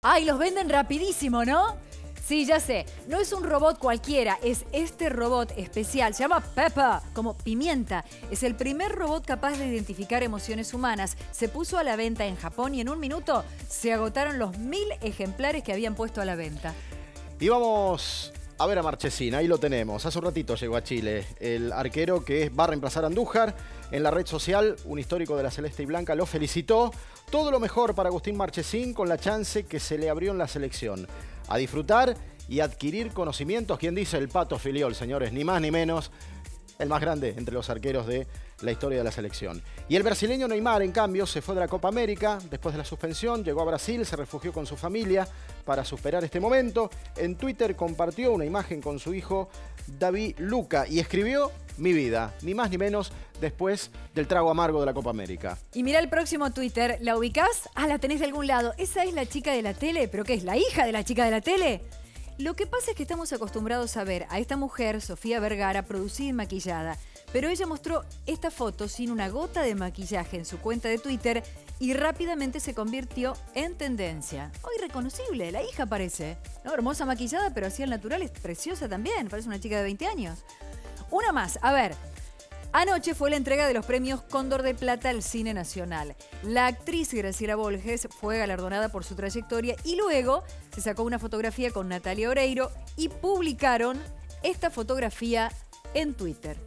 ¡Ay, los venden rapidísimo, ¿no? Sí, ya sé. No es un robot cualquiera, es este robot especial. Se llama Peppa, como pimienta. Es el primer robot capaz de identificar emociones humanas. Se puso a la venta en Japón y en un minuto se agotaron los 1000 ejemplares que habían puesto a la venta. Y vamos a ver a Marchesín, ahí lo tenemos. Hace un ratito llegó a Chile. El arquero que va a reemplazar a Andújar. En la red social, un histórico de la Celeste y Blanca lo felicitó. Todo lo mejor para Agustín Marchesín con la chance que se le abrió en la selección. A disfrutar y adquirir conocimientos. ¿Quién dice? El Pato Filiol, señores, ni más ni menos. El más grande entre los arqueros de la historia de la selección. Y el brasileño Neymar, en cambio, se fue de la Copa América después de la suspensión, llegó a Brasil, se refugió con su familia para superar este momento. En Twitter compartió una imagen con su hijo David Luca y escribió: mi vida, ni más ni menos, después del trago amargo de la Copa América. Y mirá el próximo Twitter, ¿la ubicás? Ah, la tenés de algún lado. ¿Esa es la chica de la tele? ¿Pero qué es, la hija de la chica de la tele? Lo que pasa es que estamos acostumbrados a ver a esta mujer, Sofía Vergara, producida y maquillada. Pero ella mostró esta foto sin una gota de maquillaje en su cuenta de Twitter y rápidamente se convirtió en tendencia. Hoy reconocible, la hija parece, ¿no? Hermosa maquillada, pero así al natural es preciosa también. Parece una chica de 20 años. Una más, a ver. Anoche fue la entrega de los premios Cóndor de Plata al Cine Nacional. La actriz Graciela Borges fue galardonada por su trayectoria y luego se sacó una fotografía con Natalia Oreiro y publicaron esta fotografía en Twitter.